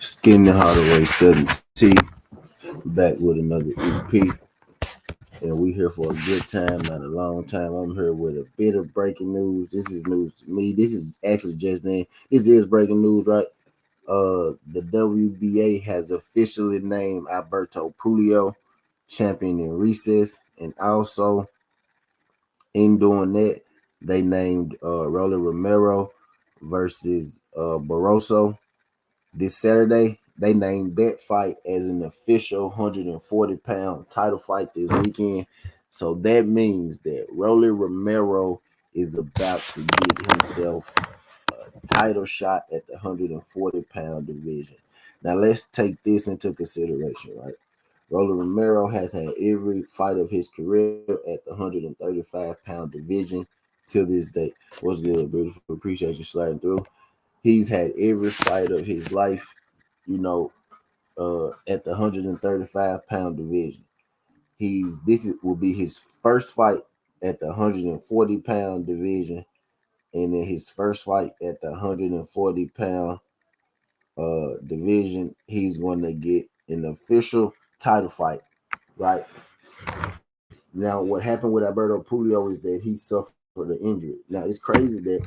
Skinny Hardaway 7T back with another EP, and we here for a good time, not a long time. I'm here with a bit of breaking news. This is news to me. This is actually just in. This is breaking news, right? The WBA has officially named Alberto Puello champion in recess, and also in doing that, they named Rolly Romero versus Barroso this Saturday. They named that fight as an official 140-pound title fight this weekend. So that means that Rolly Romero is about to get himself a title shot at the 140-pound division. Now let's take this into consideration, right? Rolly Romero has had every fight of his career at the 135-pound division to this day. What's good, beautiful? Appreciate you sliding through. He's had every fight of his life, you know, at the 135-pound division. Will be his first fight at the 140-pound division, and in his first fight at the 140-pound division, he's going to get an official title fight, right? Now, what happened with Alberto Puello is that he suffered an injury. Now, it's crazy that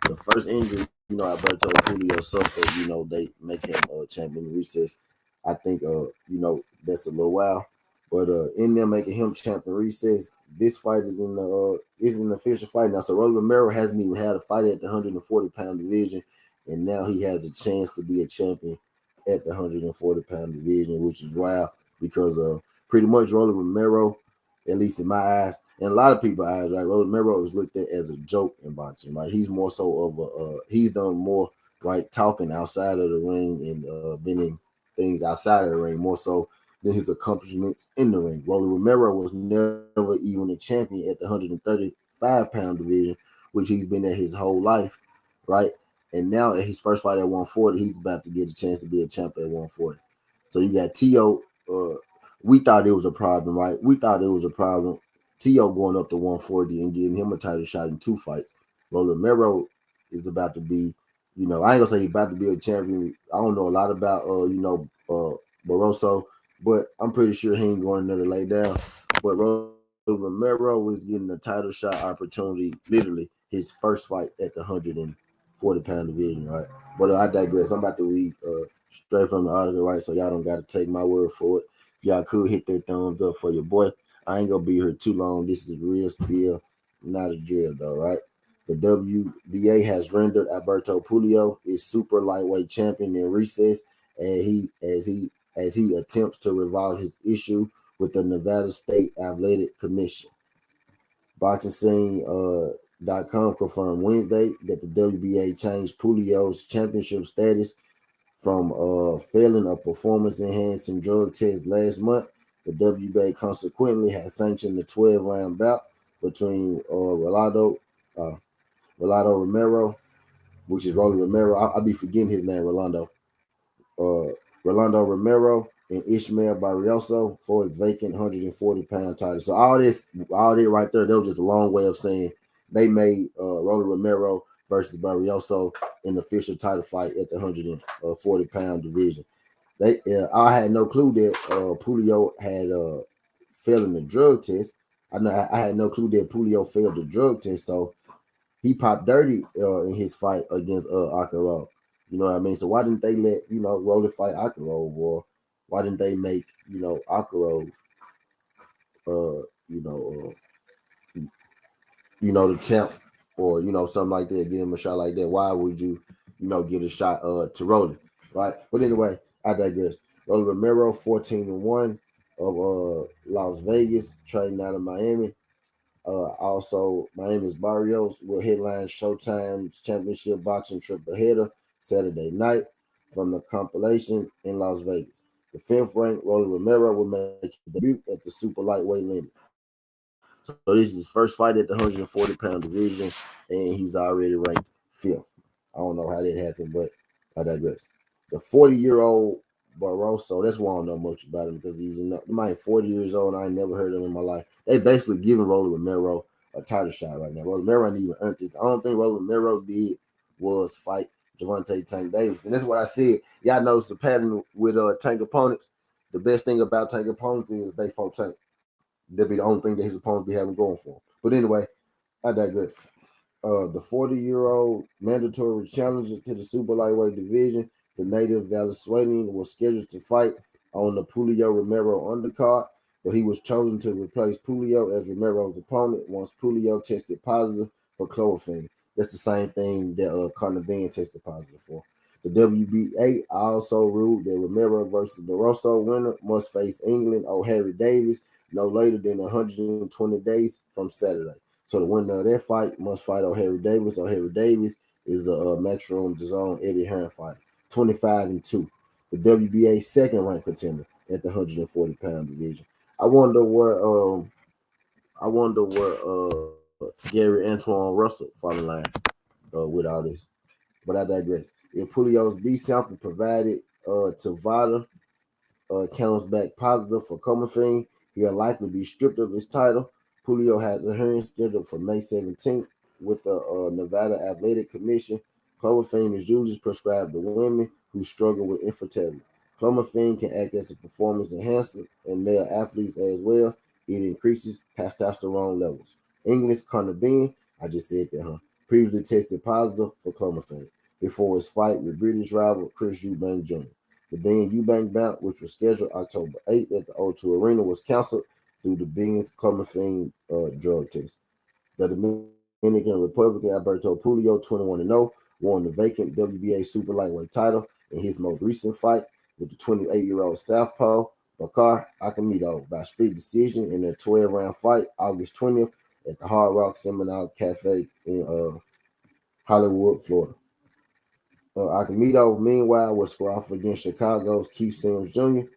the first injury, Alberto Puello suffered, they make him champion in recess. I think, that's a little while. But in them making him champion recess, this fight is an official fight now. So Rolly Romero hasn't even had a fight at the 140-pound division, and now he has a chance to be a champion at the 140-pound division, which is wild because pretty much Rolly Romero, at least in my eyes, and a lot of people's eyes, right? Rolly Romero is looked at as a joke in boxing, right? He's more so of he's done more right talking outside of the ring and been in things outside of the ring more so than his accomplishments in the ring. Rolly Romero was never even a champion at the 135-pound division, which he's been at his whole life, right? And now at his first fight at 140, he's about to get a chance to be a champion at 140. So you got T.O. We thought it was a problem, right? We thought it was a problem. T.O. going up to 140 and getting him a title shot in two fights. Rolly Romero is about to be, I ain't gonna say he's about to be a champion. I don't know a lot about, Barroso, but I'm pretty sure he ain't going in there to lay down. But Romero was getting a title shot opportunity, literally his first fight at the 140-pound division, right? But I digress. I'm about to read straight from the article, right? So y'all don't got to take my word for it. Y'all could hit that thumbs up for your boy. I ain't gonna be here too long. This is real spiel, not a drill though, right? The WBA has rendered Alberto Puello is super lightweight champion in recess, and he attempts to resolve his issue with the Nevada State Athletic Commission. Boxing Scene .com confirmed Wednesday that the WBA changed Puello's championship status from failing a performance enhancing drug test last month. The WBA consequently has sanctioned the 12-round bout between uh, Rolando Romero, which is Rolly Romero. I'll be forgetting his name, Uh, Rolando Romero and Ishmael Barrioso for his vacant 140-pound title. So all that right there, that was just a long way of saying they made Rolly Romero versus Barrioso an official title fight at the 140-pound division. I had no clue that Puello had failed in the drug test. I had no clue that Puello failed the drug test, so he popped dirty in his fight against Akaro. You know what I mean? So why didn't they let Rolly fight Akaro, or why didn't they make Akaro uh you know the champ, or something like that, get him a shot like that? Why would you get a shot to Rolly, right? But anyway, I digress. Rolly Romero 14-1 of Las Vegas, trading out of Miami. Also, Miami's Barrios will headline Showtime's championship boxing triple header Saturday night from the compilation in Las Vegas. The fifth ranked Rolly Romero will make his debut at the super lightweight limit. So this is his first fight at the 140-pound division, and he's already ranked fifth. I don't know how that happened, but I digress. The 40-year-old Barroso, that's why I don't know much about him because he's 40 years old. And I ain't never heard of him in my life. They basically giving Rolly Romero a title shot right now. Rolly Romero ain't even earned this. The only thing Rolly Romero did was fight Gervonta Tank Davis. And that's what I said. Y'all know it's a pattern with Tank opponents. The best thing about Tank opponents is they fought Tank. That'd be the only thing that his opponents be having going for him. But anyway, I digress. The 40-year-old mandatory challenger to the super lightweight division, the native Venezuelan, was scheduled to fight on the Julio Romero undercard, but he was chosen to replace Julio as Romero's opponent once Julio tested positive for chlorophene. That's the same thing that Conor Ben tested positive for. The WBA also ruled that Romero versus Barroso winner must face England or Harry Davis no later than 120 days from Saturday. So the winner of that fight must fight O'Harry Davis. O'Harry Davis is a Matchroom DAZN Eddie Hearn fighter, 25-2. The WBA second ranked contender at the 140-pound division. I wonder where Gary Antoine Russell fall in line with all this. But I digress. If Julio's B sample provided to Vada comes back positive for Comerfine, he'll likely be stripped of his title. Julio has a hearing scheduled for May 17th with the Nevada Athletic Commission. Clomiphene is usually prescribed to women who struggle with infertility. Clomiphene can act as a performance enhancer in male athletes as well. It increases testosterone levels. English Conor Ben, I just said that, previously tested positive for clomiphene before his fight with British rival Chris Eubank Jr. The Ben Eubank bout, which was scheduled October 8th at the O2 Arena, was canceled due to Ben's clomiphene drug test. The Dominican Republican Alberto Puello, 21-0, won the vacant WBA super lightweight title in his most recent fight with the 28-year-old Southpaw Bakar Akhmedov by split decision in a 12-round fight August 20th at the Hard Rock Seminole Cafe in Hollywood, Florida. Akhmedov, meanwhile, was squared off against Chicago's Keith Sims Jr.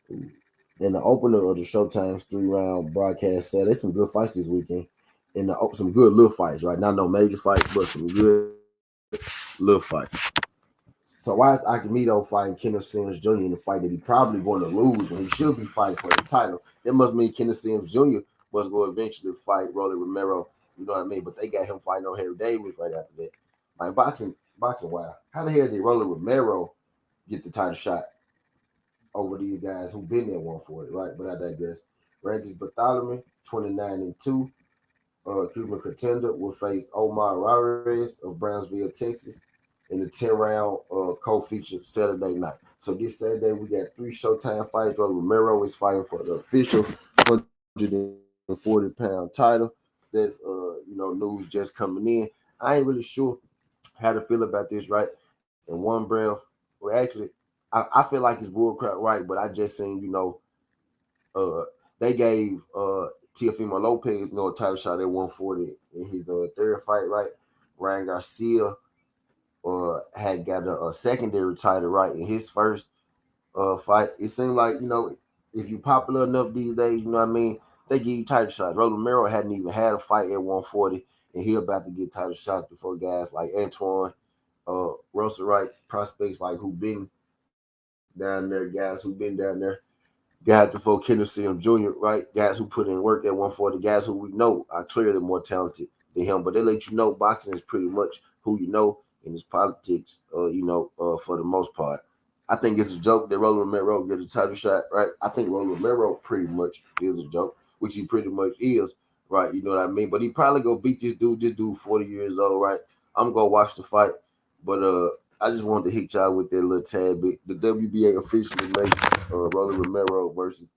in the opener of the Showtime's 3-round broadcast set. There's some good fights this weekend. And some good little fights, right? Not no major fights, but some good little fights. So why is Akhmedov fighting Kenneth Sims Jr. in the fight that he probably going to lose when he should be fighting for the title? That must mean Kenneth Sims Jr. must go eventually fight Rolly-Romero. You know what I mean? But they got him fighting on Harry Davis right after that. Like boxing, wow. How the hell did Rolly-Romero get the title shot over these guys who've been there 140, right? But I digress. Regis Bartholomew, 29-2. Cuban contender will face Omar Ramirez of Brownsville, Texas, in the 10-round co-featured Saturday night. So this Saturday we got 3 Showtime fights. Romero is fighting for the official 140-pound title. That's news just coming in. I ain't really sure how to feel about this, right? In one breath, well, actually, I feel like it's bullcrap, right? But I just seen, they gave Teofimo Lopez a title shot at 140 in his third fight, right? Ryan Garcia had got a secondary title, right, in his first fight. It seemed like, if you popular enough these days, you know what I mean, they give you title shots. Romero hadn't even had a fight at 140, and he about to get title shots before guys like Antoine Russell, right? Prospects like who been down there, guys who been down there. Guys before Kenneth Sims Jr., right? Guys who put in work at 140, guys who we know are clearly more talented than him. But they let you know boxing is pretty much who you know, and it's politics, for the most part. I think it's a joke that Rolly Romero get a title shot, right? I think Rolly Romero pretty much is a joke, which he pretty much is, right? You know what I mean? But he probably go beat this dude 40 years old, right? I'm going to watch the fight. But I just wanted to hit y'all with that little tad bit. The WBA officially made Rolly Romero versus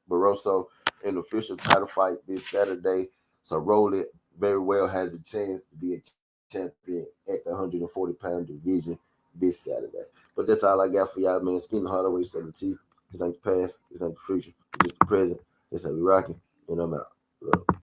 Barroso an official title fight this Saturday. So Rolly very well has a chance to be a champion at the 140-pound division this Saturday. But that's all I got for y'all, man. Skin the Hardaway 17. This ain't the past. This ain't the future. It's just the present. That's how we rocking. And I'm out. Love.